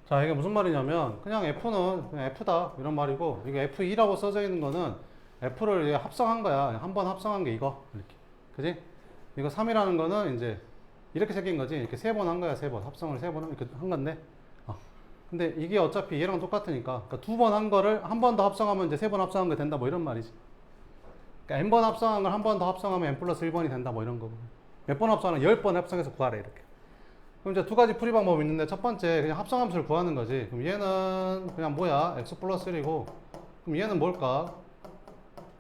자, 이게 무슨 말이냐면 그냥 F는 그냥 F다 이런 말이고, 이게 F2라고 써져 있는 거는 F를 합성한 거야. 한 번 합성한 게 이거 이렇게, 그지? 이거 3이라는 거는 이제 이렇게 생긴 거지. 이렇게 세 번 한 거야. 세 번 합성을 세 번 이렇게 한 건데, 근데 이게 어차피 얘랑 똑같으니까, 그러니까 두 번 한 거를 한 번 더 합성하면 이제 세 번 합성한 게 된다 뭐 이런 말이지. 그러니까 n번 합성한 걸 한 번 더 합성하면 n 플러스 1번이 된다 뭐 이런 거고, 몇 번 합성하는 10번 합성해서 구하래 이렇게. 그럼 이제 두 가지 풀이 방법이 있는데, 첫 번째 그냥 합성함수를 구하는 거지. 그럼 얘는 그냥 뭐야, x 플러스 1이고, 그럼 얘는 뭘까?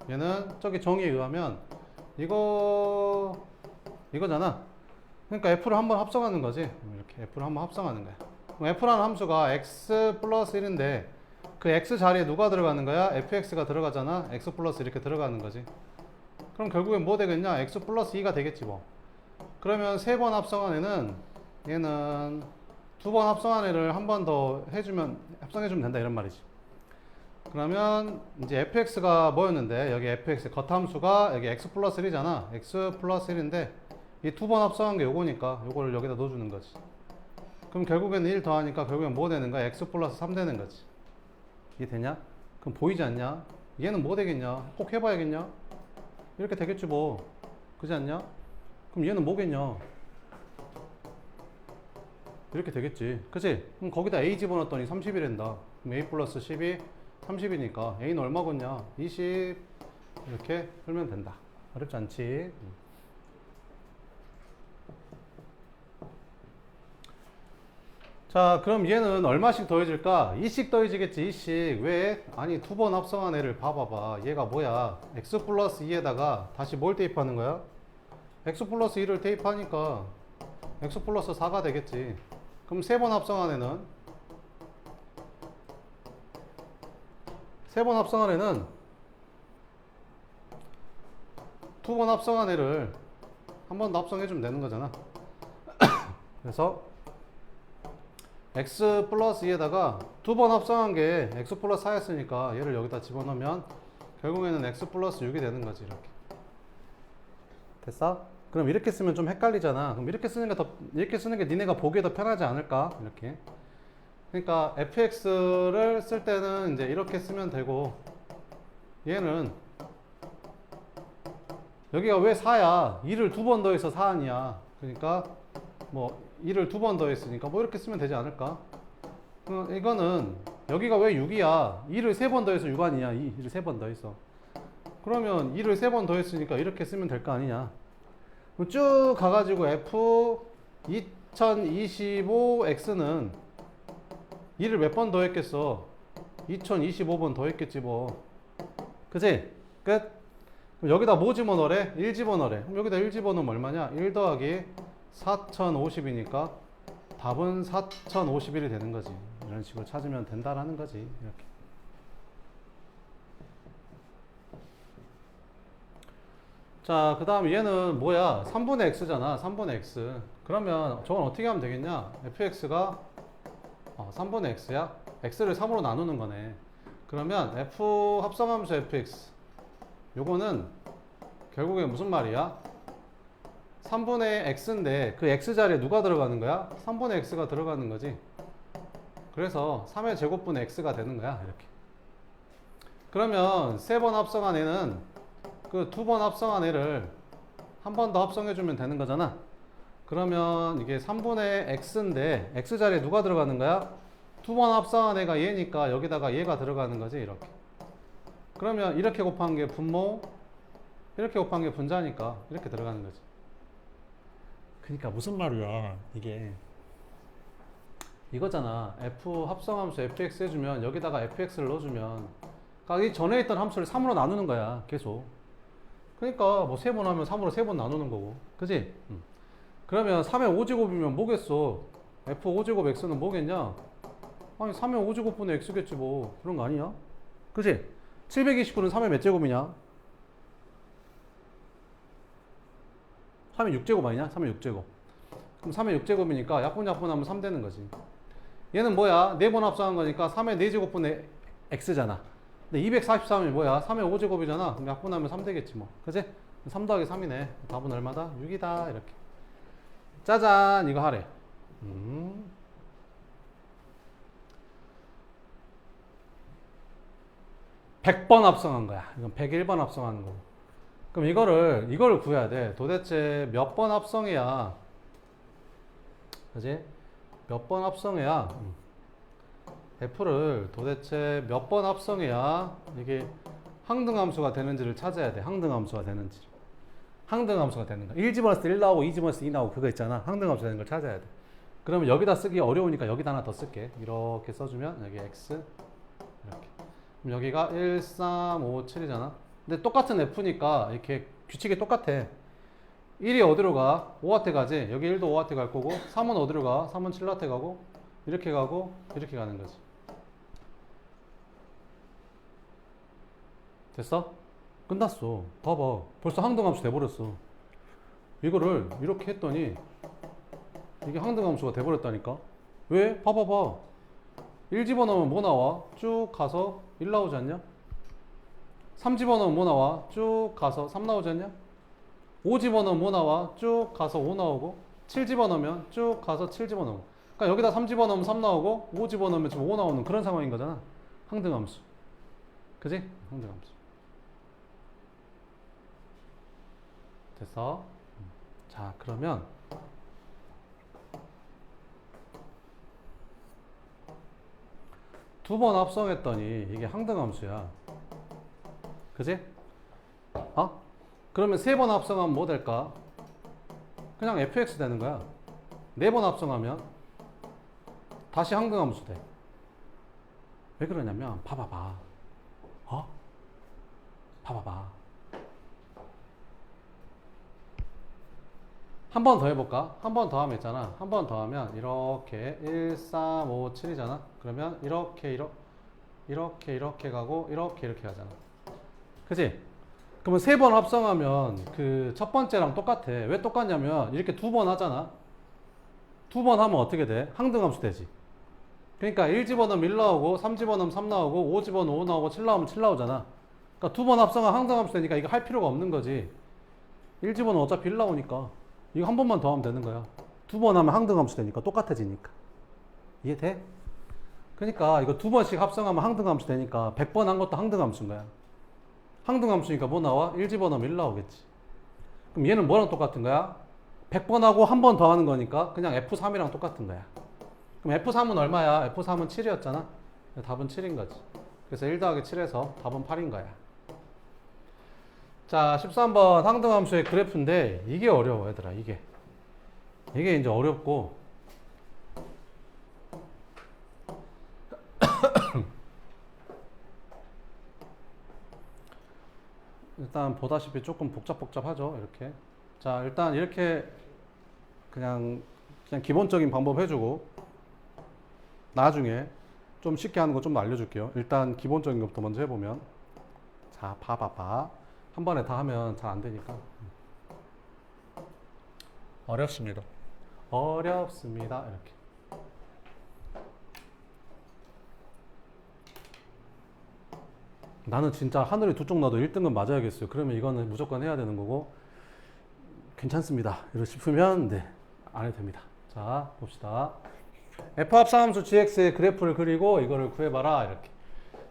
얘는 저기 정의에 의하면 이거잖아. 그러니까 f를 한번 합성하는 거지. 이렇게 f를 한번 합성하는 거야. 그럼 f라는 함수가 x 플러스 1인데 그 x 자리에 누가 들어가는 거야? fx가 들어가잖아. x 플러스 이렇게 들어가는 거지. 그럼 결국엔 뭐 되겠냐? x 플러스 2가 되겠지 뭐. 그러면 세 번 합성한 애는, 얘는 두 번 합성한 애를 한 번 더 합성해주면 된다 이런 말이지. 그러면 이제 fx가 뭐였는데, 여기 fx 겉함수가 여기 x 플러스 1이잖아. x 플러스 1인데 이 두 번 합성한 게 요거니까 요거를 여기다 넣어주는 거지. 그럼 결국에는 1 더하니까 결국엔 뭐 되는 거야? x 플러스 3 되는 거지. 이게 되냐? 그럼 보이지 않냐? 얘는 뭐 되겠냐? 꼭 해봐야겠냐? 이렇게 되겠지 뭐. 그지 않냐? 그럼 얘는 뭐겠냐? 이렇게 되겠지. 그치? 그럼 거기다 a 집어넣었더니 30이란다. 그럼 a 플러스 10이 30이니까 a는 얼마겠냐? 20. 이렇게 풀면 된다. 어렵지 않지? 자, 그럼 얘는 얼마씩 더해질까? 2씩 더해지겠지, 2씩. 왜? 아니, 두 번 합성한 애를 봐봐봐. 얘가 뭐야? x 플러스 2에다가 다시 뭘 대입하는 거야? x 플러스 2를 대입하니까 x 플러스 4가 되겠지. 그럼 세 번 합성한 애는? 세 번 합성한 애는 두 번 합성한 애를 한 번 더 합성해주면 되는 거잖아. 그래서 x 플러스 2에다가 두 번 합성한 게 x 플러스 4였으니까 얘를 여기다 집어넣으면 결국에는 x 플러스 6이 되는 거지. 이렇게 됐어? 그럼 이렇게 쓰면 좀 헷갈리잖아. 그럼 이렇게 쓰는 게 니네가 보기에 더 편하지 않을까? 이렇게. 그러니까 fx를 쓸 때는 이제 이렇게 쓰면 되고, 얘는 여기가 왜 4야? 2를 두 번 더해서 4 아니야. 그러니까 뭐 2를 두 번 더했으니까 뭐 이렇게 쓰면 되지 않을까? 이거는 여기가 왜 6이야? 2를 세 번 더해서 6 아니냐? 2를 세 번 더했어. 그러면 2를 세 번 더했으니까 이렇게 쓰면 될 거 아니냐? 쭉 가가지고 f 2025x는 2를 몇 번 더했겠어? 2025번 더했겠지 뭐. 그치? 끝? 그럼 여기다 뭐 집어넣으래? 1 집어넣으래. 그럼 여기다 1 집어넣으면 얼마냐? 1 더하기 4050이니까 답은 4051이 되는 거지. 이런 식으로 찾으면 된다라는 거지. 이렇게. 자, 그 다음 얘는 뭐야? 3분의 x잖아. 3분의 x. 그러면 저건 어떻게 하면 되겠냐? fx가 3분의 x야? x를 3으로 나누는 거네. 그러면 f 합성함수 fx, 요거는 결국에 무슨 말이야? 3분의 x인데 그 x 자리에 누가 들어가는 거야? 3분의 x가 들어가는 거지. 그래서 3의 제곱분의 x가 되는 거야. 이렇게. 그러면 세 번 합성한 애는 그 두 번 합성한 애를 한 번 더 합성해주면 되는 거잖아. 그러면 이게 3분의 x인데 x 자리에 누가 들어가는 거야? 두 번 합성한 애가 얘니까 여기다가 얘가 들어가는 거지. 이렇게. 그러면 이렇게 곱한 게 분모, 이렇게 곱한 게 분자니까 이렇게 들어가는 거지. 그러니까 무슨 말이야 이게, 이거잖아. f 합성함수 fx 해주면 여기다가 fx를 넣어주면, 그러니까 이 전에 있던 함수를 3으로 나누는 거야 계속. 그러니까 뭐 세 번 하면 3으로 세 번 나누는 거고, 그지? 그러면 3의 5제곱이면 뭐겠어? f 5제곱 x는 뭐겠냐? 아니 3의 5제곱분의 x겠지 뭐. 그런 거 아니야? 그지? 729는 3의 몇 제곱이냐? 3의 6제곱 아니냐? 3의 6제곱. 그럼 3의 6제곱이니까 약분하면 3 되는 거지. 얘는 뭐야? 4번 합성한 거니까 3의 4제곱분의 x잖아. 근데 243이 뭐야? 3의 5제곱이잖아. 그럼 약분하면 3 되겠지 뭐. 그치? 3 더하기 3이네. 답은 얼마다? 6이다. 이렇게. 짜잔! 이거 하래. 100번 합성한 거야. 이건 101번 합성하는 거고. 그럼 이거를 구해야 돼. 도대체 몇 번 합성해야, 그지? 몇 번 합성해야, F를 도대체 몇 번 합성해야 이게 항등함수가 되는지를 찾아야 돼. 항등함수가 되는지. 항등함수가 되는 거야. 1 집어넣었을 때 1 나오고 2 집어넣었을 때 2 나오고 그거 있잖아. 항등함수 되는 걸 찾아야 돼. 그러면 여기다 쓰기 어려우니까 여기다 하나 더 쓸게. 이렇게 써주면 여기 X 이렇게. 그럼 여기가 1, 3, 5, 7이잖아. 근데 똑같은 F니까 이렇게 규칙이 똑같아. 1이 어디로 가? 5한테 가지. 여기 1도 5한테 갈 거고 3은 어디로 가? 3은 7한테 가고 이렇게 가고 이렇게 가는 거지. 됐어? 끝났어. 봐봐. 벌써 항등함수 돼버렸어. 이거를 이렇게 했더니 이게 항등함수가 돼버렸다니까. 왜? 봐봐봐. 1 집어넣으면 뭐 나와? 쭉 가서 1 나오지 않냐? 3 집어넣으면 뭐 나와? 쭉 가서 3 나오지 않냐? 5 집어넣으면 뭐 나와? 쭉 가서 5 나오고 7 집어넣으면 쭉 가서 7 집어넣고. 그러니까 여기다 3 집어넣으면 3 나오고 5 집어넣으면 지금 5 나오는 그런 상황인 거잖아. 항등함수. 그지? 항등함수. 됐어? 자, 그러면 두 번 합성했더니 이게 항등함수야. 그지? 어? 그러면 세 번 합성하면 뭐 될까? 그냥 fx 되는 거야. 네 번 합성하면 다시 항등함수 돼. 왜 그러냐면 봐봐봐. 어? 봐봐봐. 한 번 더 해볼까? 한 번 더 하면 있잖아. 한 번 더 하면 이렇게 1, 3, 5, 7이잖아. 그러면 이렇게 가고 이렇게 가잖아. 그치? 그러면 세 번 합성하면 그 첫 번째랑 똑같아. 왜 똑같냐면 이렇게 두 번 하잖아. 두 번 하면 어떻게 돼? 항등함수 되지. 그러니까 1 집어넣으면 1 나오고 3 집어넣으면 3 나오고 5 집어넣으면 5 나오고 7 나오면 7 나오잖아. 그러니까 두 번 합성하면 항등함수 되니까 이거 할 필요가 없는 거지. 1 집어넣으면 어차피 1 나오니까 이거 한 번만 더 하면 되는 거야. 두 번 하면 항등함수 되니까 똑같아지니까. 이해돼? 그러니까 이거 두 번씩 합성하면 항등함수 되니까 100번 한 것도 항등함수인 거야. 항등함수니까 뭐 나와? 1 집어넣으면 1 나오겠지. 그럼 얘는 뭐랑 똑같은 거야? 100번 하고 한 번 더 하는 거니까 그냥 F3이랑 똑같은 거야. 그럼 F3은 얼마야? F3은 7이었잖아. 답은 7인 거지. 그래서 1 더하기 7에서 답은 8인 거야. 자, 13번 항등함수의 그래프인데 이게 어려워 얘들아. 이게 이제 어렵고 일단 보다시피 조금 복잡하죠. 이렇게. 자, 일단 이렇게 그냥 기본적인 방법 해주고 나중에 좀 쉽게 하는 거 좀 알려줄게요. 일단 기본적인 것부터 먼저 해보면, 자, 봐봐. 한 번에 다 하면 잘 안 되니까. 어렵습니다. 이렇게. 나는 진짜 하늘이 두 쪽 나도 1등급 맞아야겠어요. 그러면 이거는 무조건 해야 되는 거고, 괜찮습니다. 이러 싶으면 네, 안 해도 됩니다. 자, 봅시다. F합상함수 gx의 그래프를 그리고 이거를 구해봐라. 이렇게.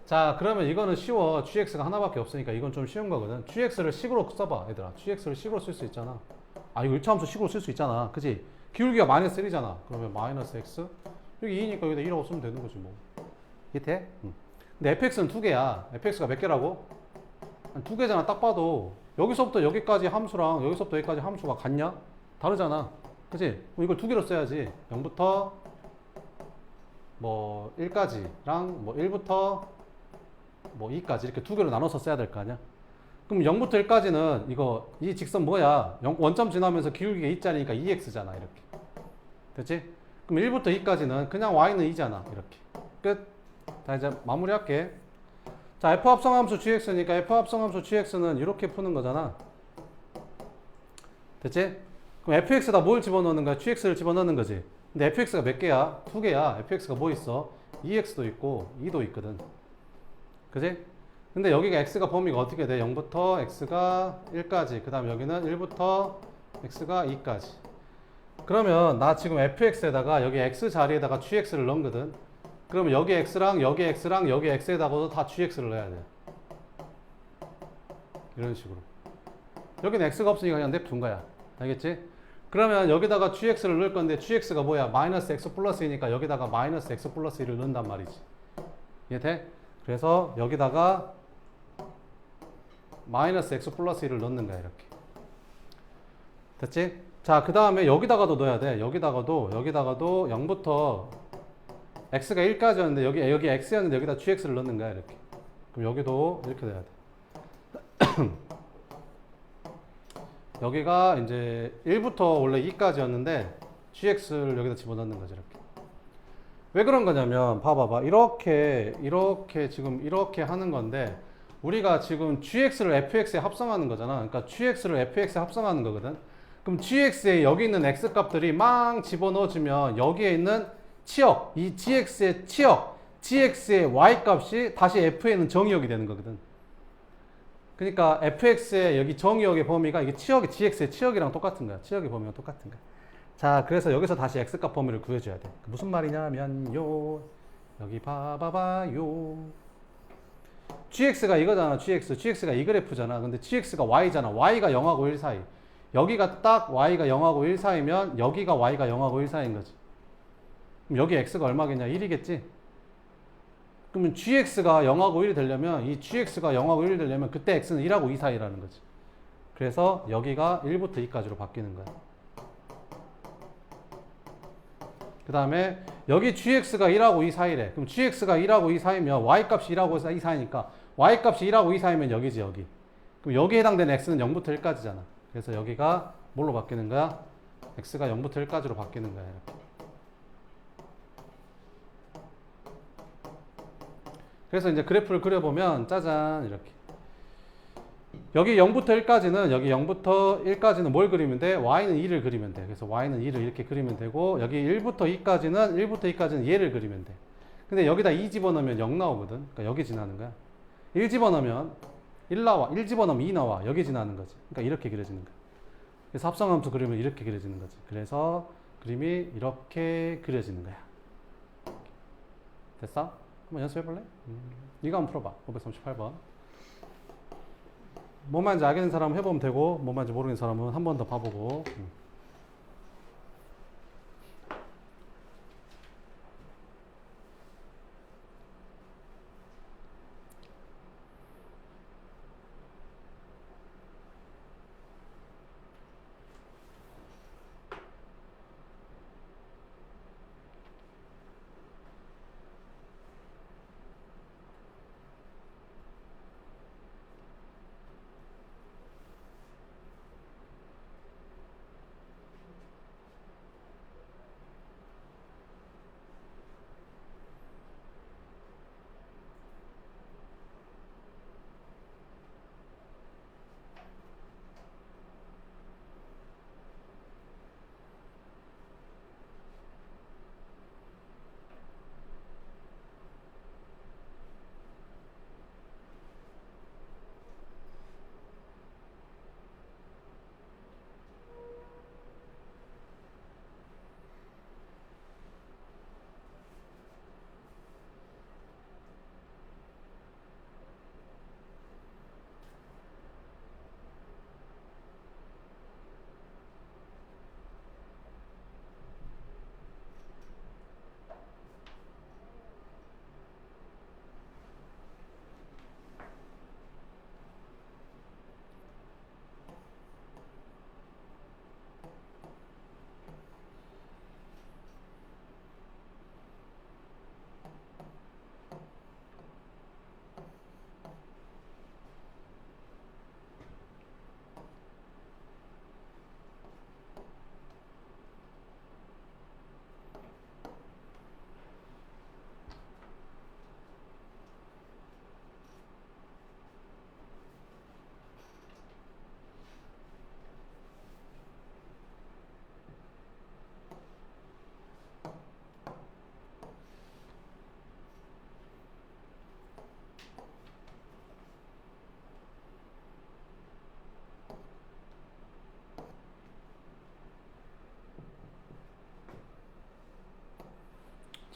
자, 그러면 이거는 쉬워. gx가 하나밖에 없으니까 이건 좀 쉬운 거거든. gx를 식으로 써봐, 얘들아. gx를 식으로 쓸 수 있잖아. 아, 이거 1차함수 식으로 쓸 수 있잖아. 그치? 기울기가 마이너스 1이잖아. 그러면 마이너스 x. 여기 2니까 여기다 1하고 쓰면 되는 거지, 뭐. 이해? 근데 fx는 두 개야. fx가 몇 개라고? 두 개잖아. 딱 봐도. 여기서부터 여기까지 함수랑 여기서부터 여기까지 함수가 같냐? 다르잖아. 그치? 그럼 이걸 두 개로 써야지. 0부터 뭐 1까지랑 뭐 1부터 뭐 2까지 이렇게 두 개로 나눠서 써야 될 거 아니야? 그럼 0부터 1까지는 이거 이 직선 뭐야? 원점 지나면서 기울기가 2짜리니까 2x잖아. 이렇게. 됐지? 그럼 1부터 2까지는 그냥 y는 2잖아. 이렇게. 끝. 자, 이제 마무리할게. 자, F합성함수 gx니까 F합성함수 gx는 이렇게 푸는 거잖아. 됐지? 그럼 fx에다 뭘 집어넣는 거야? gx를 집어넣는 거지. 근데 fx가 몇 개야? 두 개야. fx가 뭐 있어? 2x도 있고 2도 있거든. 그지? 근데 여기가 x가 범위가 어떻게 돼? 0부터 x가 1까지. 그 다음 여기는 1부터 x가 2까지. 그러면 나 지금 fx에다가 여기 x 자리에다가 gx를 넣거든. 그러면 여기 x랑 여기 x랑 여기 x에다가도 다 gx를 넣어야 돼. 이런 식으로. 여기는 x가 없으니까 그냥 냅둔 거야. 알겠지? 그러면 여기다가 gx를 넣을 건데 gx가 뭐야? 마이너스 x 플러스 2니까 여기다가 마이너스 x 플러스 1을 넣는단 말이지. 이해돼? 그래서 여기다가 마이너스 x 플러스 1을 넣는 거야. 이렇게. 됐지? 자, 그 다음에 여기다가도 넣어야 돼. 여기다가도 0부터 x가 1까지였는데 여기 x였는데 여기다 gx를 넣는 거야. 이렇게. 그럼 여기도 이렇게 돼야 돼. 여기가 이제 1부터 원래 2까지였는데 gx를 여기다 집어넣는 거지. 이렇게. 왜 그런 거냐면 봐봐봐. 이렇게 지금 이렇게 하는 건데 우리가 지금 gx를 fx에 합성하는 거잖아. 그러니까 gx를 fx에 합성하는 거거든. 그럼 gx에 여기 있는 x 값들이 막 집어넣어주면 여기에 있는 치역, 이 gx의 치역, gx의 y 값이 다시 f에는 정의역이 되는 거거든. 그러니까 fx의 여기 정의역의 범위가 이게 치역이 gx의 치역이랑 똑같은 거야. 치역의 범위가 똑같은 거야. 자, 그래서 여기서 다시 x값 범위를 구해줘야 돼. 무슨 말이냐면요. 여기 봐봐봐요. gx가 이거잖아. gx가 이 그래프잖아. 근데 gx가 y잖아. y가 0하고 1 사이. 여기가 딱 y가 0하고 1 사이면 여기가 y가 0하고 1 사이인 거지. 그럼 여기 x가 얼마겠냐? 1이겠지? 그러면 gx가 0하고 1이 되려면 이 gx가 0하고 1이 되려면 그때 x는 1하고 2 사이라는 거지. 그래서 여기가 1부터 2까지로 바뀌는 거야. 그 다음에 여기 gx가 1하고 2 사이래. 그럼 gx가 1하고 2 사이면 y값이 1하고 2 사이니까 y값이 1하고 2 사이면 여기지 여기. 그럼 여기에 해당되는 x는 0부터 1까지잖아. 그래서 여기가 뭘로 바뀌는 거야? x가 0부터 1까지로 바뀌는 거야. 이렇게. 그래서 이제 그래프를 그려보면 짜잔 이렇게. 여기 0부터 1까지는 여기 0부터 1까지는 뭘 그리면 돼? y는 2를 그리면 돼. 그래서 y는 2를 이렇게 그리면 되고 여기 1부터 2까지는 얘를 그리면 돼. 근데 여기다 2 집어넣으면 0 나오거든. 그러니까 여기 지나는 거야. 1 집어넣으면 1 나와. 1 집어넣으면 2 나와. 여기 지나는 거지. 그러니까 이렇게 그려지는 거야. 그래서 합성함수 그리면 이렇게 그려지는 거지. 그래서 그림이 이렇게 그려지는 거야. 됐어? 한번 연습해 볼래? 이거 한번 풀어봐. 538번. 뭔 말인지 알겠는 사람은 해보면 되고 뭔 말인지 모르는 사람은 한 번 더 봐보고.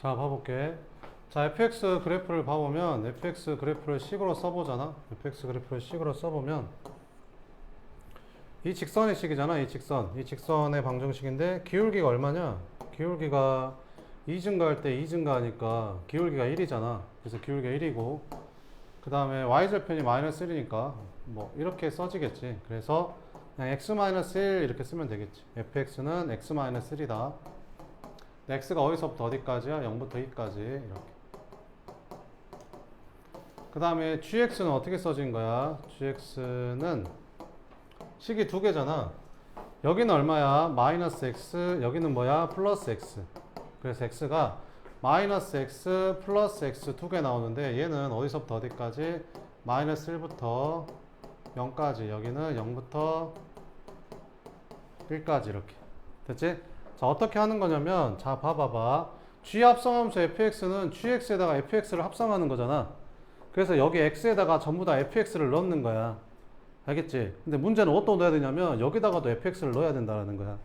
자, 봐볼게. 자, fx 그래프를 봐보면 fx 그래프를 식으로 써보잖아. fx 그래프를 식으로 써보면 이 직선의 식이잖아. 이 직선의 방정식인데 기울기가 얼마냐? 기울기가 2 증가할 때 2 증가하니까 기울기가 1이잖아. 그래서 기울기가 1이고 그 다음에 y절편이 마이너스 1이니까 뭐 이렇게 써지겠지. 그래서 그냥 x-1 이렇게 쓰면 되겠지. fx는 x-1이다. x가 어디서부터 어디까지야? 0부터 2까지 이렇게. 그 다음에 gx는 어떻게 써진 거야? gx는 식이 두 개잖아. 여기는 얼마야? 마이너스 x, 여기는 뭐야? 플러스 x. 그래서 x가 마이너스 x 플러스 x 두 개 나오는데 얘는 어디서부터 어디까지? 마이너스 1부터 0까지. 여기는 0부터 1까지 이렇게. 됐지? 자, 어떻게 하는 거냐면 자, 봐봐봐. g 합성함수 fx는 gx에다가 fx를 합성하는 거잖아. 그래서 여기 x에다가 전부 다 fx를 넣는 거야. 알겠지? 근데 문제는 어디다 넣어야 되냐면 여기다가도 fx를 넣어야 된다는 거야.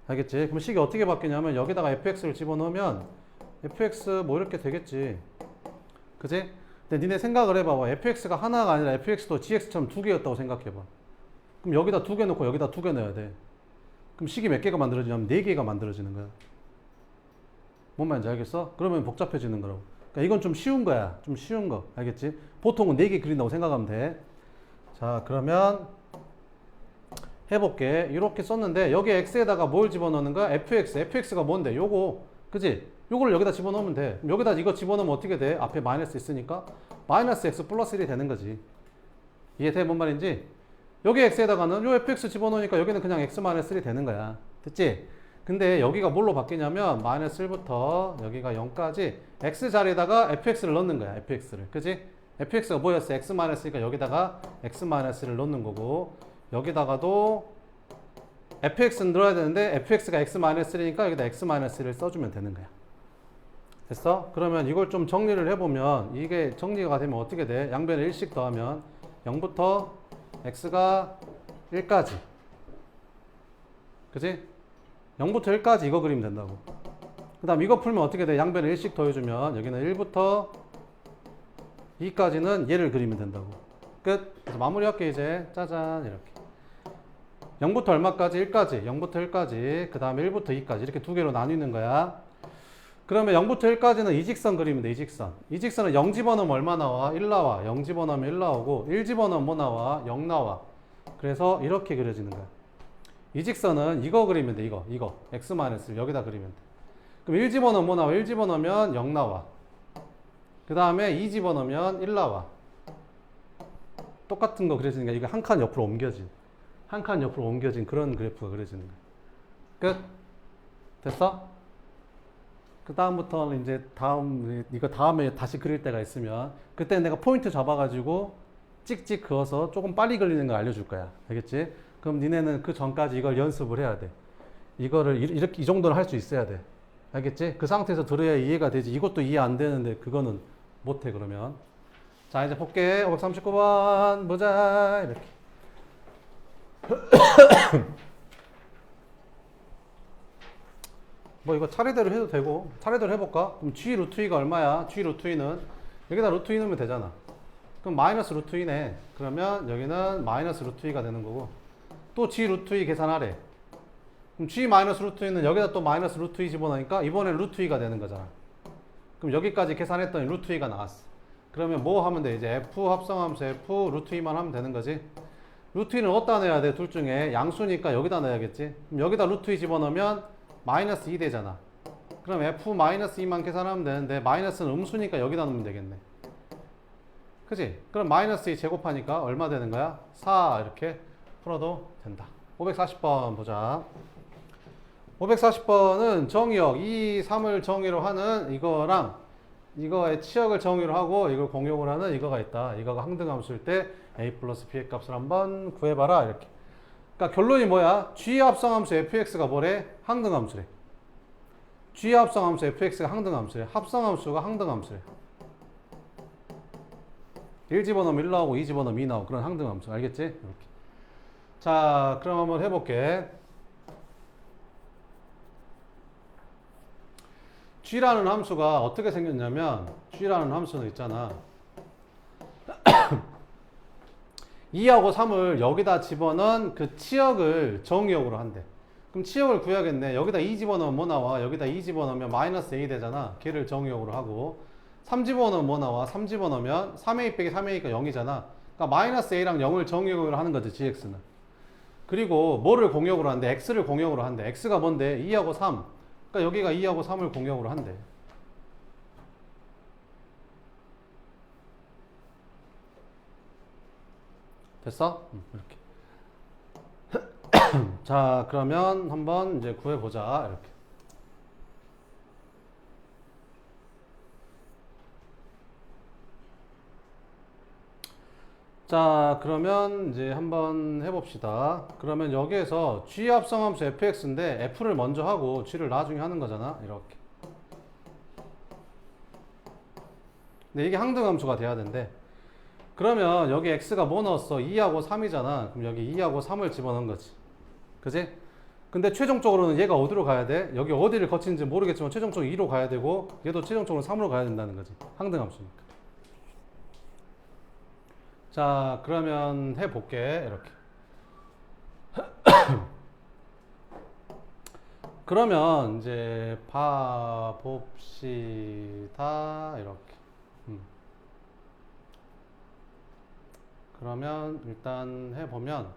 알겠지? 그럼 식이 어떻게 바뀌냐면 여기다가 fx를 집어넣으면 fx 뭐 이렇게 되겠지. 그지? 근데 니네 생각을 해봐봐. fx가 하나가 아니라 fx도 gx처럼 두 개였다고 생각해봐. 그럼 여기다 두 개 넣고 여기다 두 개 넣어야 돼. 그럼 식이 몇 개가 만들어지냐면 네 개가 만들어지는 거야. 뭔 말인지 알겠어? 그러면 복잡해지는 거라고. 그러니까 이건 좀 쉬운 거야. 좀 쉬운 거. 알겠지? 보통은 네 개 그린다고 생각하면 돼. 자, 그러면 해볼게. 이렇게 썼는데 여기 x에다가 뭘 집어넣는 거야? fx가 뭔데? 요거. 그지? 요거를 여기다 집어넣으면 돼. 여기다 이거 집어넣으면 어떻게 돼? 앞에 마이너스 있으니까 마이너스 x 플러스 1이 되는 거지. 이해돼? 뭔 말인지? 여기 x에다가는 요 fx 집어넣으니까 여기는 그냥 x-1이 되는 거야. 됐지? 근데 여기가 뭘로 바뀌냐면 마이너스 1부터 여기가 0까지 x 자리에다가 fx를 넣는 거야. fx를. 그지? fx가 뭐였어? x-니까 여기다가 x-를 넣는 거고 여기다가도 fx는 넣어야 되는데 fx가 x-1이니까 여기다 x-1을 써주면 되는 거야. 됐어? 그러면 이걸 좀 정리를 해보면 이게 정리가 되면 어떻게 돼? 양변에 1씩 더하면 0부터 x가 1까지. 그지? 0부터 1까지 이거 그리면 된다고. 그 다음 이거 풀면 어떻게 돼? 양변에 1씩 더해주면 여기는 1부터 2까지는 얘를 그리면 된다고. 끝. 그래서 마무리할게 이제. 짜잔 이렇게. 0부터 얼마까지? 1까지. 0부터 1까지. 그 다음에 1부터 2까지. 이렇게 두 개로 나뉘는 거야. 그러면 0부터 1까지는 이 직선 그리면 돼. 이 직선. 이 직선은 0 집어넣으면 얼마 나와? 1 나와. 0 집어넣으면 1 나오고 1 집어넣으면 뭐 나와? 0 나와. 그래서 이렇게 그려지는 거야. 이 직선은 이거 그리면 돼. 이거. x-를 여기다 그리면 돼. 그럼 1 집어넣으면 뭐 나와? 1 집어넣으면 0 나와. 그 다음에 2 집어넣으면 1 나와. 똑같은 거 그려지니까 이거 한 칸 옆으로 옮겨진. 한 칸 옆으로 옮겨진 그런 그래프가 그려지는 거야. 끝? 됐어? 그 다음부터는 이제 이거 다음에 다시 그릴 때가 있으면 그때 내가 포인트 잡아가지고 찍찍 그어서 조금 빨리 그리는 거 알려줄 거야. 알겠지? 그럼 니네는 그 전까지 이걸 연습을 해야 돼. 이거를 이렇게 이 정도는 할 수 있어야 돼. 알겠지? 그 상태에서 들어야 이해가 되지. 이것도 이해 안 되는데 그거는 못해 그러면. 자, 이제 볼게. 539번 보자. 이렇게. 뭐 이거 차례대로 해도 되고 차례대로 해볼까? 그럼 g 루트 2가 얼마야? g 루트 2는 여기다 루트 2 넣으면 되잖아. 그럼 마이너스 루트 2네. 그러면 여기는 마이너스 루트 2가 되는 거고 또 g 루트 2 계산하래. 그럼 g 마이너스 루트 2는 여기다 또 마이너스 루트 2 집어넣으니까 이번엔 루트 2가 되는 거잖아. 그럼 여기까지 계산했더니 루트 2가 나왔어. 그러면 뭐 하면 돼? 이제 f 합성함수 f 루트 2만 하면 되는 거지. 루트 2는 어디다 넣어야 돼? 둘 중에 양수니까 여기다 넣어야겠지. 그럼 여기다 루트 2 집어넣으면 마이너스 2 되잖아. 그럼 f 마이너스 2만 계산하면 되는데 마이너스는 음수니까 여기다 넣으면 되겠네. 그치? 그럼 마이너스 2 제곱하니까 얼마 되는 거야? 4 이렇게 풀어도 된다. 540번 보자. 540번은 정의역 2, 3을 정의로 하는 이거랑 이거의 치역을 정의로 하고 이걸 공용을 하는 이거가 있다. 이거가 항등함수일 때 a 플러스 b의 값을 한번 구해봐라 이렇게. 그러니까 결론이 뭐야? g 합성함수 fx가 뭐래? 항등함수래. g 합성함수 fx가 항등함수래. 합성함수가 항등함수래. 1 집어넣으면 1 나오고 2 집어넣으면 2 나오고 그런 항등함수. 알겠지? 이렇게. 자, 그럼 한번 해볼게. g라는 함수가 어떻게 생겼냐면 g라는 함수는 있잖아 2하고 3을 여기다 집어넣은 그 치역을 정의역으로 한대. 그럼 치역을 구해야겠네. 여기다 2 집어넣으면 뭐 나와? 여기다 2 집어넣으면 마이너스 a 되잖아. 걔를 정의역으로 하고 3 집어넣으면 뭐 나와? 3 집어넣으면 3a 빼기 3a가 0이잖아. 그러니까 마이너스 a랑 0을 정의역으로 하는 거지 gx는. 그리고 뭐를 공역으로 한대? x를 공역으로 한대. x가 뭔데? 2하고 3. 그러니까 여기가 2하고 3을 공역으로 한대. 됐어? 이렇게. 자, 그러면 한번 이제 구해보자. 이렇게. 자, 그러면 이제 한번 해봅시다. 그러면 여기에서 g 합성함수 fx인데 f를 먼저 하고 g를 나중에 하는 거잖아. 이렇게. 근데 이게 항등함수가 돼야 된대. 그러면 여기 x가 뭐 넣었어? 2하고 3이잖아. 그럼 여기 2하고 3을 집어넣은 거지. 그지? 근데 최종적으로는 얘가 어디로 가야 돼? 여기 어디를 거치는지 모르겠지만 최종적으로 2로 가야 되고 얘도 최종적으로 3으로 가야 된다는 거지. 항등함수니까. 자, 그러면 해볼게. 이렇게. 그러면 이제 봐봅시다. 이렇게. 그러면 일단 해보면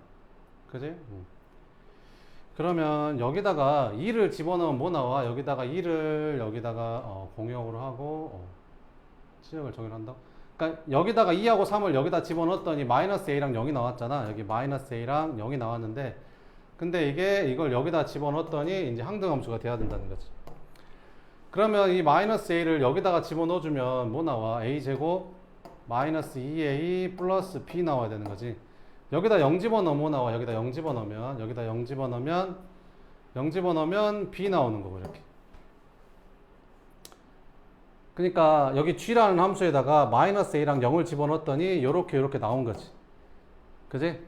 그지? 그러면 여기다가 2를 집어넣으면 뭐 나와? 여기다가 2를 여기다가 공역으로 하고 치역을 정의를 한다. 그러니까 여기다가 2하고 3을 여기다 집어넣었더니 마이너스 a랑 0이 나왔잖아. 여기 마이너스 a랑 0이 나왔는데 근데 이걸 여기다 집어넣었더니 이제 항등함수가 돼야 된다는 거지. 그러면 이 마이너스 a를 여기다가 집어넣어주면 뭐 나와? a제곱 마이너스 2a 플러스 b 나와야 되는 거지. 여기다 0 집어넣으면 뭐 나와? 여기다 0 집어넣으면 여기다 0 집어넣으면 b 나오는 거고 이렇게. 그러니까 여기 g라는 함수에다가 마이너스 a랑 0을 집어넣었더니 요렇게 나온 거지. 그지?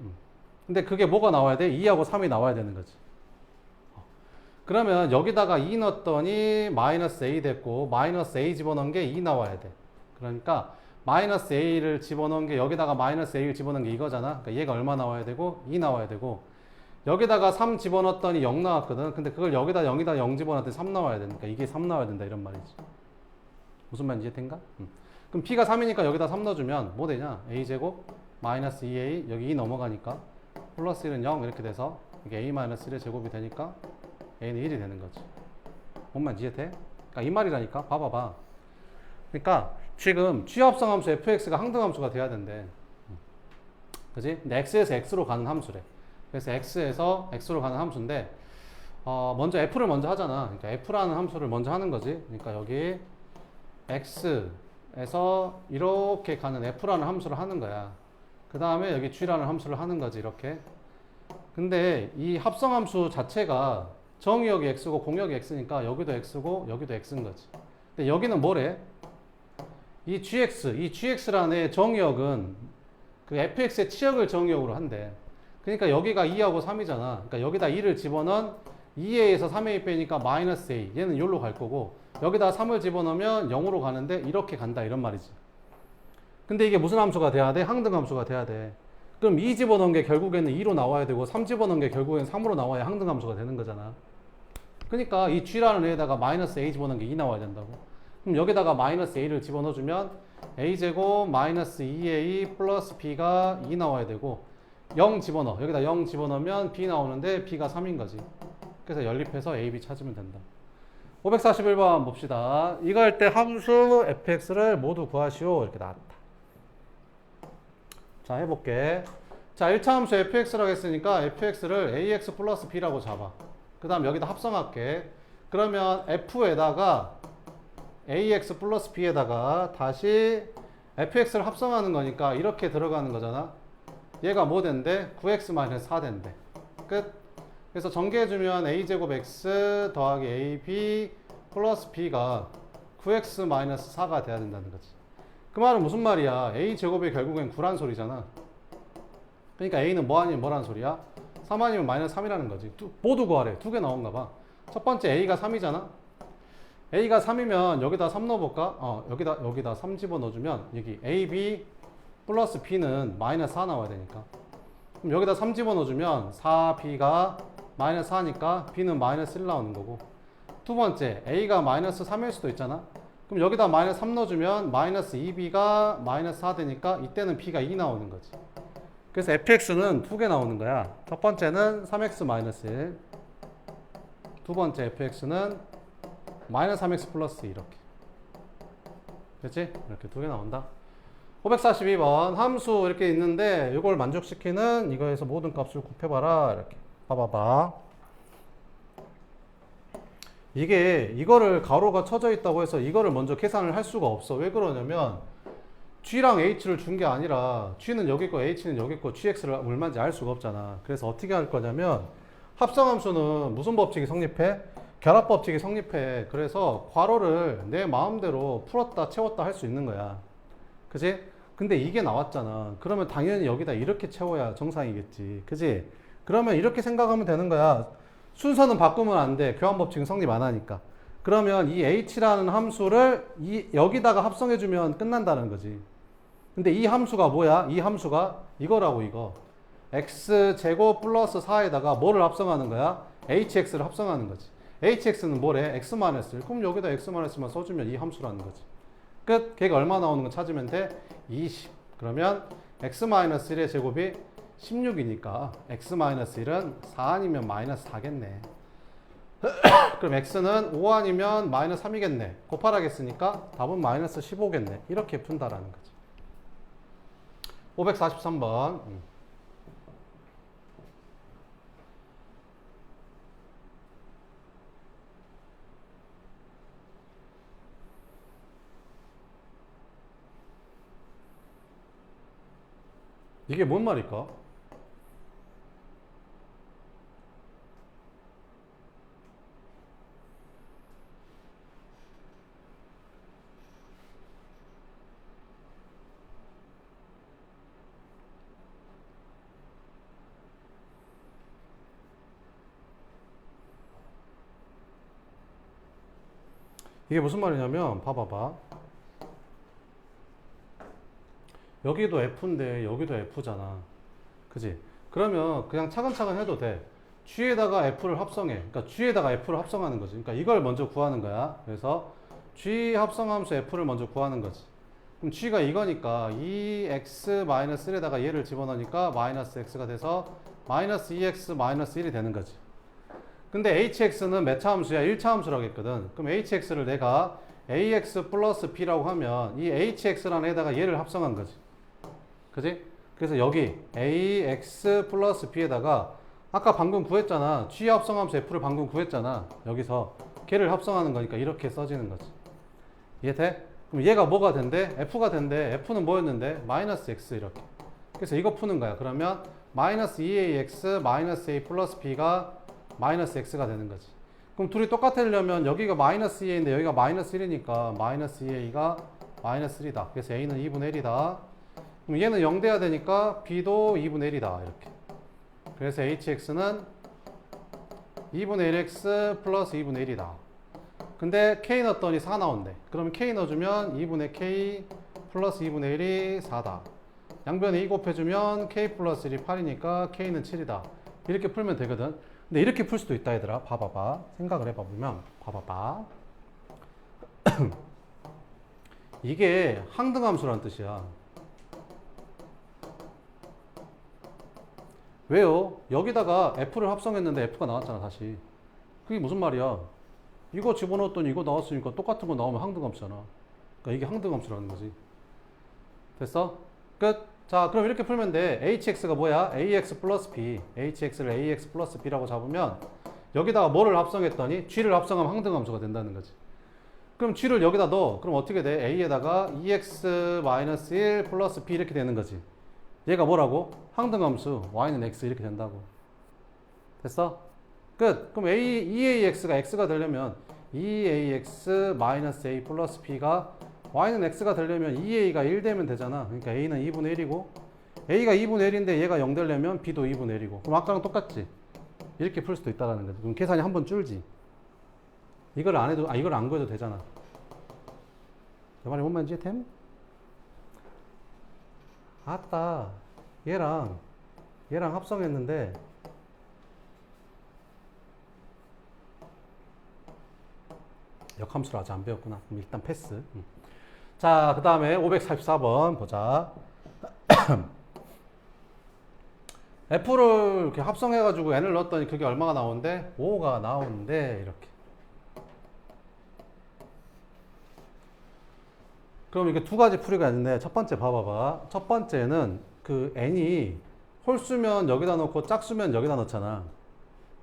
근데 그게 뭐가 나와야 돼? 2하고 3이 나와야 되는 거지. 그러면 여기다가 2 넣었더니 마이너스 a 됐고 마이너스 a 집어넣은 게 2 나와야 돼. 그러니까 마이너스 a를 집어넣은 게 여기다가 마이너스 a를 집어넣은 게 이거잖아. 그러니까 얘가 얼마 나와야 되고 2 나와야 되고 여기다가 3 집어넣었더니 0 나왔거든. 근데 그걸 여기다 0이다 0 집어넣었더니 3 나와야 되니까 이게 3 나와야 된다 이런 말이지. 무슨 말인지 이해된가? 그럼 p가 3이니까 여기다 3 넣어주면 뭐 되냐? a제곱 마이너스 2a 여기 2 넘어가니까 플러스 1은 0 이렇게 돼서 이게 a 마이너스 1의 제곱이 되니까 a는 1이 되는 거지. 뭔 말인지 이해돼? 그러니까 이 말이라니까. 봐봐봐. 그러니까 지금 g합성함수 fx가 항등함수가 돼야 된대. 그지? 근데 x에서 x로 가는 함수래. 그래서 x에서 x로 가는 함수인데 먼저 f를 먼저 하잖아. 그러니까 f라는 함수를 먼저 하는 거지. 그러니까 여기 x에서 이렇게 가는 f라는 함수를 하는 거야. 그 다음에 여기 g라는 함수를 하는 거지. 이렇게. 근데 이 합성함수 자체가 정의역이 x고 공역이 x니까 여기도 x고 여기도 x인 거지. 근데 여기는 뭐래? 이 gx라는 정의역은 그 fx의 치역을 정의역으로 한대. 그러니까 여기가 2하고 3이잖아. 그러니까 여기다 2를 집어넣은 2a에서 3a 빼니까 마이너스 a. 얘는 여기로 갈 거고 여기다 3을 집어넣으면 0으로 가는데 이렇게 간다 이런 말이지. 근데 이게 무슨 함수가 돼야 돼? 항등함수가 돼야 돼. 그럼 2 집어넣은 게 결국에는 2로 나와야 되고 3 집어넣은 게 결국에는 3으로 나와야 항등함수가 되는 거잖아. 그러니까 이 g라는 애에다가 마이너스 a 집어넣은 게 2 나와야 된다고. 그럼 여기다가 마이너스 a를 집어넣어주면 a제곱 마이너스 2a 플러스 b가 2 나와야 되고 0 집어넣어. 여기다 0 집어넣으면 b 나오는데 b가 3인 거지. 그래서 연립해서 a, b 찾으면 된다. 541번 봅시다. 이거 할 때 함수 fx를 모두 구하시오. 이렇게 나왔다. 자, 해볼게. 자, 1차 함수 fx라고 했으니까 fx를 ax 플러스 b라고 잡아. 그 다음 여기다 합성할게. 그러면 f에다가 ax 플러스 b에다가 다시 fx를 합성하는 거니까 이렇게 들어가는 거잖아. 얘가 뭐 된대? 9x 마이너스 4 된대. 끝. 그래서 전개해주면 a제곱 x 더하기 ab 플러스 b가 9x 마이너스 4가 돼야 된다는 거지. 그 말은 무슨 말이야? a제곱이 결국엔 9란 소리잖아. 그러니까 a는 뭐 아니면 뭐라는 소리야? 3 아니면 마이너스 3이라는 거지. 모두 구하래. 두 개 나온가 봐. 첫 번째 a가 3이잖아. A가 3이면 여기다 3 넣어볼까? 여기다 3 집어넣어주면 여기 AB 플러스 B는 마이너스 4 나와야 되니까. 그럼 여기다 3 집어넣어주면 4B가 마이너스 4니까 B는 마이너스 1 나오는 거고. 두 번째, A가 마이너스 3일 수도 있잖아. 그럼 여기다 마이너스 3 넣어주면 마이너스 2B가 마이너스 4 되니까 이때는 B가 2 나오는 거지. 그래서 fx는 두 개 나오는 거야. 첫 번째는 3x 마이너스 1. 두 번째 fx는 마이너스 3x 플러스 이렇게. 그렇지? 이렇게 두 개 나온다. 542번 함수 이렇게 있는데 이걸 만족시키는 이거에서 모든 값을 곱해봐라. 이렇게 봐봐봐. 이거를 가로가 쳐져 있다고 해서 이거를 먼저 계산을 할 수가 없어. 왜 그러냐면 G랑 H를 준 게 아니라 G는 여기 거 H는 여기 거 GX를 얼마인지 알 수가 없잖아. 그래서 어떻게 할 거냐면 합성함수는 무슨 법칙이 성립해? 결합법칙이 성립해. 그래서 괄호를 내 마음대로 풀었다 채웠다 할 수 있는 거야. 그지? 근데 이게 나왔잖아. 그러면 당연히 여기다 이렇게 채워야 정상이겠지. 그지? 그러면 이렇게 생각하면 되는 거야. 순서는 바꾸면 안 돼. 교환법칙은 성립 안 하니까. 그러면 이 h라는 함수를 여기다가 합성해주면 끝난다는 거지. 근데 이 함수가 뭐야? 이 함수가 이거라고 이거. x제곱 플러스 4에다가 뭐를 합성하는 거야? hx를 합성하는 거지. hx는 뭐래? x-1. 그럼 여기다 x-만 써주면 이 함수라는 거지. 끝. 걔가 얼마 나오는 거 찾으면 돼? 20. 그러면 x-1의 제곱이 16이니까 x-1은 4 아니면 마이너스 4겠네. 그럼 x는 5 아니면 마이너스 3이겠네. 곱하라겠으니까 답은 마이너스 15겠네. 이렇게 푼다라는 거지. 543번. 이게 뭔 말일까? 이게 무슨 말이냐면 봐봐봐. 여기도 F인데 여기도 F잖아. 그지? 그러면 그냥 차근차근 해도 돼. G에다가 F를 합성해. 그러니까 G에다가 F를 합성하는 거지. 그러니까 이걸 먼저 구하는 거야. 그래서 G 합성함수 F를 먼저 구하는 거지. 그럼 G가 이거니까 2x-1에다가 얘를 집어넣으니까 마이너스 x가 돼서 마이너스 2x 마이너스 1이 되는 거지. 근데 hx는 몇 차 함수야? 1차 함수라고 했거든. 그럼 hx를 내가 ax 플러스 b라고 하면 이 hx라는 애다가 얘를 합성한 거지. 그지? 그래서 여기 ax 플러스 b에다가 아까 방금 구했잖아. g 합성함수 f를 방금 구했잖아. 여기서 걔를 합성하는 거니까 이렇게 써지는 거지. 이해돼? 그럼 얘가 뭐가 된대? f가 된대. f는 뭐였는데? 마이너스 x 이렇게. 그래서 이거 푸는 거야. 그러면 마이너스 2ax 마이너스 a 플러스 b가 마이너스 x가 되는 거지. 그럼 둘이 똑같으려면 여기가 마이너스 2a인데 여기가 마이너스 1이니까 마이너스 2a가 마이너스 1이다. 그래서 a는 2분의 1이다. 그럼 얘는 0 돼야 되니까 b도 2분의 1이다. 이렇게. 그래서 hx는 2분의 1x 플러스 2분의 1이다. 근데 k 넣었더니 4 나온대. 그러면 k 넣어주면 2분의 k 플러스 2분의 1이 4다. 양변에 2 곱해주면 k 플러스 1이 8이니까 k는 7이다. 이렇게 풀면 되거든. 근데 이렇게 풀 수도 있다 얘들아. 봐봐봐. 생각을 해봐보면 봐봐봐. 이게 항등함수란 뜻이야. 왜요? 여기다가 f를 합성했는데 f가 나왔잖아 다시. 그게 무슨 말이야? 이거 집어넣었더니 이거 나왔으니까 똑같은 거 나오면 항등함수잖아. 그러니까 이게 항등함수라는 거지. 됐어? 끝. 자, 그럼 이렇게 풀면 돼. hx가 뭐야? ax 플러스 b. hx를 ax 플러스 b라고 잡으면 여기다가 뭐를 합성했더니 g를 합성하면 항등함수가 된다는 거지. 그럼 g를 여기다 넣어. 그럼 어떻게 돼? a에다가 2x-1 플러스 b 이렇게 되는 거지. 얘가 뭐라고? 항등함수 y는 x 이렇게 된다고. 됐어? 끝. 그럼 2ax가 x가 되려면 2ax-a 플러스 b가 y는 x가 되려면 2a가 1 되면 되잖아. 그러니까 a는 2분의 1이고 a가 2분의 1인데 얘가 0 되려면 b도 2분의 1이고 그럼 아까랑 똑같지? 이렇게 풀 수도 있다는 거지. 그럼 계산이 한 번 줄지. 이걸 안 해도, 이걸 안 구해도 되잖아. 내 말이 뭔 말인지 템? 아따, 얘랑 합성했는데 역함수를 아직 안 배웠구나. 그럼 일단 패스. 자, 그 다음에 544번 보자. F를 이렇게 합성해가지고 n을 넣었더니 그게 얼마가 나오는데? 5가 나오는데 이렇게. 그럼 이게 두 가지 풀이가 있는데 첫 번째 봐봐봐. 첫 번째는 그 n이 홀수면 여기다 넣고 짝수면 여기다 넣잖아.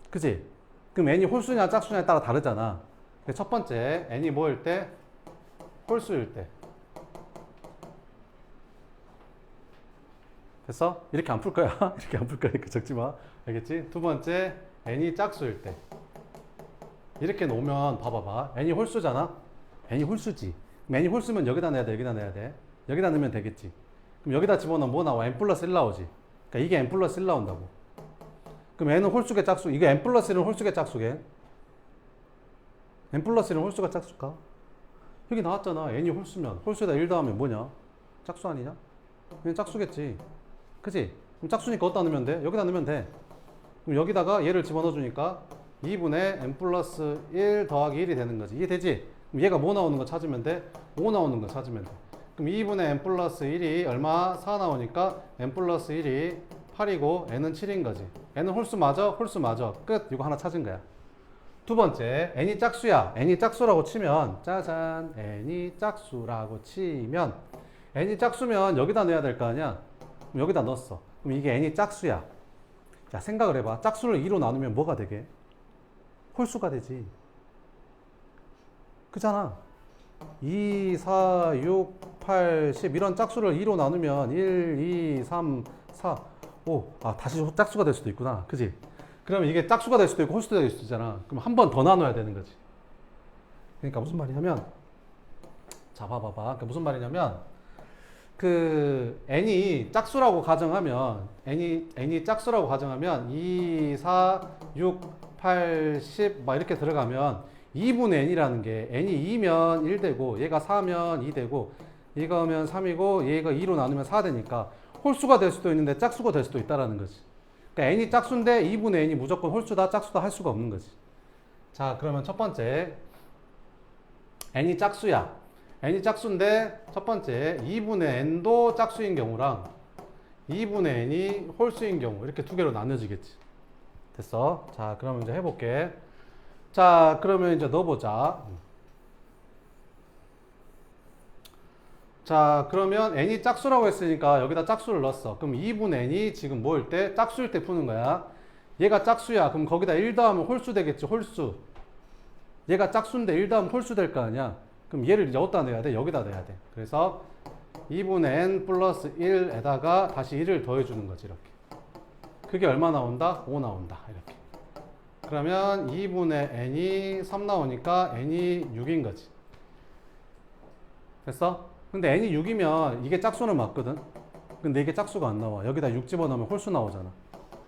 그치? 그럼 n이 홀수냐 짝수냐에 따라 다르잖아. 첫 번째 n이 뭐일 때? 홀수일 때. 됐어? 이렇게 안 풀 거야. 이렇게 안 풀 거니까 적지 마. 알겠지? 두 번째 n이 짝수일 때. 이렇게 놓으면 봐봐봐. n이 홀수잖아. n이 홀수지. n이 홀수면 여기다 넣어야 돼. 여기다 넣어야 돼. 여기다 넣으면 되겠지. 그럼 여기다 집어넣으면 뭐 나와? n 플러스 1 나오지. 그러니까 이게 n 플러스 1 나온다고. 그럼 n은 홀수계 짝수. 이거 n 플러스 1은 홀수계 짝수계. n 플러스 1은 홀수가 짝수일까? 여기 나왔잖아. n이 홀수면. 홀수에다 1 더하면 뭐냐? 짝수 아니냐? 그냥 짝수겠지. 그치? 그럼 짝수니까 어디다 넣으면 돼? 여기다 넣으면 돼. 그럼 여기다가 얘를 집어넣어 주니까 2분의 n 플러스 1 더하기 1이 되는 거지. 이해되지? 그럼 얘가 뭐 나오는 거 찾으면 돼? 5 나오는 거 찾으면 돼. 그럼 2분의 n 플러스 1이 얼마? 4 나오니까 n 플러스 1이 8이고 n은 7인 거지. n은 홀수 맞아? 홀수 맞아. 끝. 이거 하나 찾은 거야. 두 번째, n이 짝수야. n이 짝수라고 치면 짜잔, n이 짝수라고 치면 n이 짝수면 여기다 넣어야 될 거 아니야? 그럼 여기다 넣었어. 그럼 이게 n이 짝수야. 자, 생각을 해봐. 짝수를 2로 나누면 뭐가 되게? 홀수가 되지. 그잖아. 2, 4, 6, 8, 10 이런 짝수를 2로 나누면 1, 2, 3, 4, 5. 다시 짝수가 될 수도 있구나. 그지? 그러면 이게 짝수가 될 수도 있고 홀수가 될 수도 있잖아. 그럼 한 번 더 나눠야 되는 거지. 그러니까 무슨 말이냐면, 자, 봐봐봐. 그러니까 무슨 말이냐면, 그 n이 짝수라고 가정하면 n이 짝수라고 가정하면 2, 4, 6, 8, 10 막 이렇게 들어가면 2분의 n이라는 게 n이 2면 1 되고 얘가 4면 2 되고 얘가 3이고 얘가 2로 나누면 4 되니까 홀수가 될 수도 있는데 짝수가 될 수도 있다라는 거지. 그러니까 n이 짝수인데 2분의 n이 무조건 홀수다 짝수다 할 수가 없는 거지. 자, 그러면 첫 번째 n이 짝수야. n이 짝수인데 첫 번째 2분의 n도 짝수인 경우랑 2분의 n이 홀수인 경우 이렇게 두 개로 나눠지겠지. 됐어? 자, 그러면 이제 해볼게. 자, 그러면 이제 넣어보자. 자, 그러면 n이 짝수라고 했으니까 여기다 짝수를 넣었어. 그럼 2분의 n이 지금 뭐일 때? 짝수일 때 푸는 거야. 얘가 짝수야. 그럼 거기다 1 더하면 홀수 되겠지. 홀수. 얘가 짝수인데 1 더하면 홀수 될 거 아니야. 그럼 얘를 이제 어디다 넣어야 돼? 여기다 넣어야 돼. 그래서 2분의 n 플러스 1에다가 다시 1을 더해주는 거지. 이렇게. 그게 얼마 나온다? 5 나온다. 이렇게. 그러면 2분의 n이 3 나오니까 n이 6인 거지. 됐어? 근데 n이 6이면 이게 짝수는 맞거든? 근데 이게 짝수가 안 나와. 여기다 6 집어넣으면 홀수 나오잖아.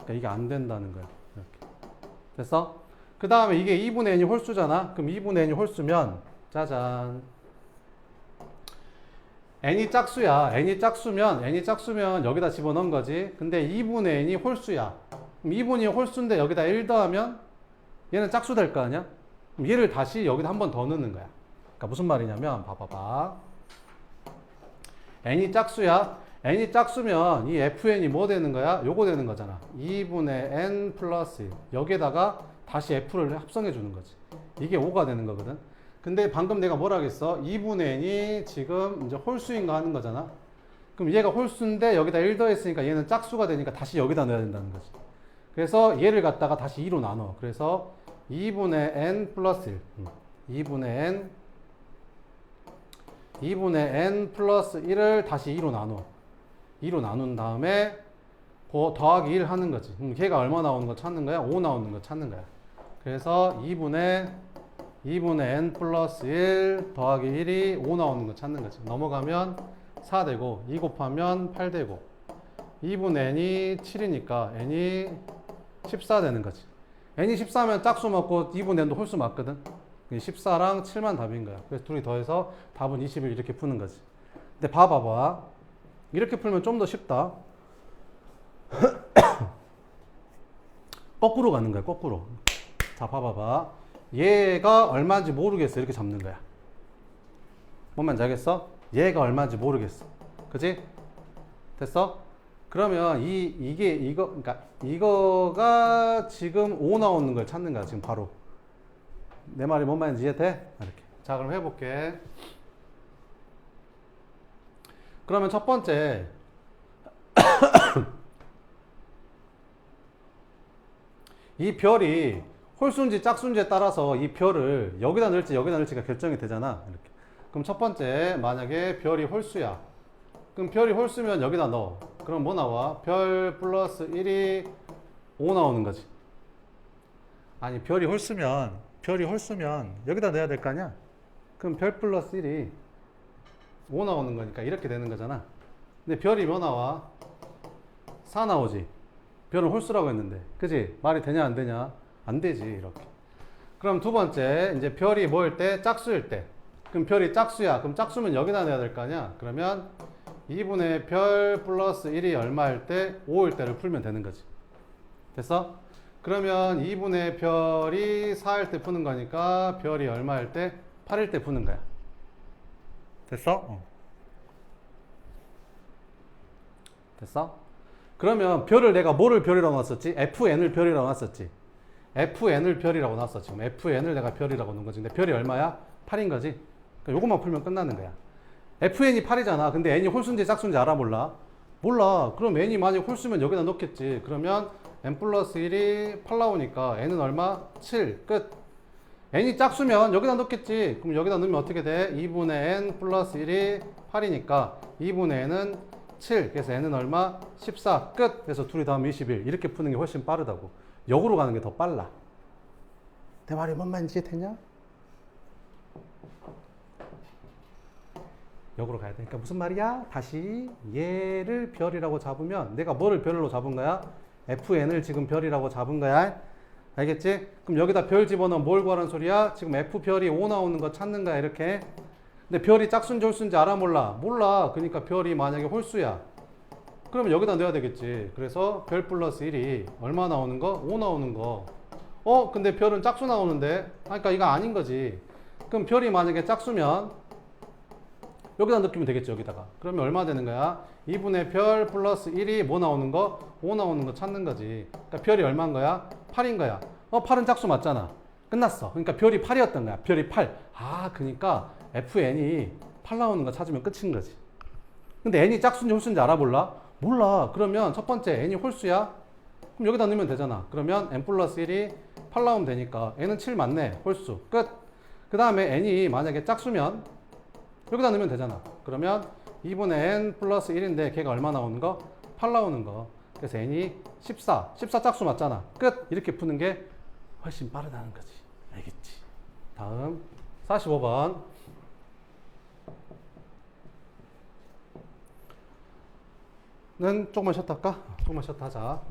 그러니까 이게 안 된다는 거야. 이렇게. 됐어? 그 다음에 이게 2분의 n이 홀수잖아? 그럼 2분의 n이 홀수면 짜잔. n이 짝수야. n이 짝수면 여기다 집어넣은 거지. 근데 2분의 n이 홀수야. 그럼 2분이 홀수인데 여기다 1 더하면 얘는 짝수 될 거 아니야? 그럼 얘를 다시 여기다 한 번 더 넣는 거야. 그러니까 무슨 말이냐면 봐봐봐. n이 짝수야. n이 짝수면 이 fn이 뭐 되는 거야? 요거 되는 거잖아. 2분의 n 플러스 1. 여기에다가 다시 f를 합성해 주는 거지. 이게 5가 되는 거거든. 근데 방금 내가 뭐라 하겠어? 2분의 n이 지금 이제 홀수인가 하는 거잖아. 그럼 얘가 홀수인데 여기다 1 더했으니까 얘는 짝수가 되니까 다시 여기다 넣어야 된다는 거지. 그래서 얘를 갖다가 다시 2로 나눠. 그래서 2분의 n 플러스 1. 2분의 n 플러스 1을 다시 2로 나눠. 2로 나눈 다음에 더하기 1 하는 거지. 그럼 걔가 얼마 나오는 거 찾는 거야? 5 나오는 거 찾는 거야. 그래서 2분의 n 플러스 1 더하기 1이 5 나오는 거 찾는 거지. 넘어가면 4 되고 2 곱하면 8 되고 2분의 n이 7이니까 n이 14 되는 거지. n이 14면 짝수 맞고 2분의 n도 홀수 맞거든. 14랑 7만 답인 거야. 그래서 둘이 더해서 답은 21 이렇게 푸는 거지. 근데 봐봐봐. 이렇게 풀면 좀 더 쉽다. 거꾸로 가는 거야, 거꾸로. 자, 봐봐봐. 얘가 얼마인지 모르겠어. 이렇게 잡는 거야. 뭔 말인지 알겠어? 얘가 얼마인지 모르겠어. 그지? 됐어? 그러면 그러니까 이거가 지금 5 나오는 걸 찾는 거야, 지금 바로. 내 말이 뭔 말인지 이해돼? 이렇게. 자, 그럼 해볼게. 그러면 첫 번째. 이 별이 홀수인지 짝수인지에 따라서 이 별을 여기다 넣을지 여기다 넣을지가 결정이 되잖아. 이렇게. 그럼 첫 번째, 만약에 별이 홀수야. 그럼 별이 홀수면 여기다 넣어. 그럼 뭐 나와? 별 플러스 1이 5 나오는 거지. 아니, 별이 홀수면 여기다 넣어야 될 거 아니야? 그럼 별 플러스 1이 5 나오는 거니까 이렇게 되는 거잖아. 근데 별이 뭐 나와? 4 나오지. 별은 홀수라고 했는데. 그지? 말이 되냐 안 되냐? 안 되지, 이렇게. 그럼 두 번째, 이제 별이 뭐일 때? 짝수일 때. 그럼 별이 짝수야. 그럼 짝수면 여기다 넣어야 될 거 아니야? 그러면 2분의 별 플러스 1이 얼마일 때? 5일 때를 풀면 되는 거지. 됐어? 그러면 2분의 별이 4일 때 푸는 거니까 별이 얼마일 때? 8일 때 푸는 거야. 됐어? 됐어? 그러면 별을 내가 뭐를 별이라고 놨었지? FN을 별이라고 놨었지. FN을 별이라고 놨어. 지금 FN을 내가 별이라고 놓은 거지. 근데 별이 얼마야? 8인 거지. 그러니까 요것만 풀면 끝나는 거야. FN이 8이잖아. 근데 N이 홀수인지 짝수인지 알아? 몰라? 몰라. 그럼 N이 만약 홀수면 여기다 넣겠지. 그러면 N 플러스 1이 8 나오니까 N은 얼마? 7. 끝. N이 짝수면 여기다 넣겠지. 그럼 여기다 넣으면 어떻게 돼? 2분의 N 플러스 1이 8이니까 2분의 N은 7. 그래서 N은 얼마? 14. 끝. 그래서 둘이 더하면 21. 이렇게 푸는 게 훨씬 빠르다고. 역으로 가는 게 더 빨라. 내 말이 뭔 말인지 이해됐냐? 역으로 가야 되니까 무슨 말이야? 다시 얘를 별이라고 잡으면 내가 뭐를 별로 잡은 거야? FN을 지금 별이라고 잡은 거야. 알겠지? 그럼 여기다 별 집어넣으면 뭘 구하라는 소리야? 지금 F별이 5 나오는 거 찾는 거야, 이렇게. 근데 별이 짝수인지 홀수인지 알아? 몰라? 몰라. 그러니까 별이 만약에 홀수야. 그러면 여기다 넣어야 되겠지. 그래서 별 플러스 1이 얼마 나오는 거? 5 나오는 거. 근데 별은 짝수 나오는데? 그러니까 이거 아닌 거지. 그럼 별이 만약에 짝수면 여기다 넣기면 되겠지, 여기다가. 그러면 얼마 되는 거야? 2분의 별 플러스 1이 뭐 나오는 거? 5 나오는 거 찾는 거지. 그러니까 별이 얼마인 거야? 8인 거야. 8은 짝수 맞잖아. 끝났어. 그러니까 별이 8이었던 거야. 별이 8. 그러니까 FN이 8 나오는 거 찾으면 끝인 거지. 근데 N이 짝수인지 홀수인지 알아? 몰라? 몰라. 그러면 첫 번째 N이 홀수야? 그럼 여기다 넣으면 되잖아. 그러면 N 플러스 1이 8 나오면 되니까 N은 7 맞네. 홀수. 끝. 그 다음에 N이 만약에 짝수면 여기다 넣으면 되잖아. 그러면 2분의 N 플러스 1인데 걔가 얼마 나오는 거? 8 나오는 거. 그래서 N이 14. 14 짝수 맞잖아. 끝. 이렇게 푸는 게 훨씬 빠르다는 거지. 알겠지? 다음 45번. 는 조금만 쉬었다 할까? 조금만 쉬었다 하자.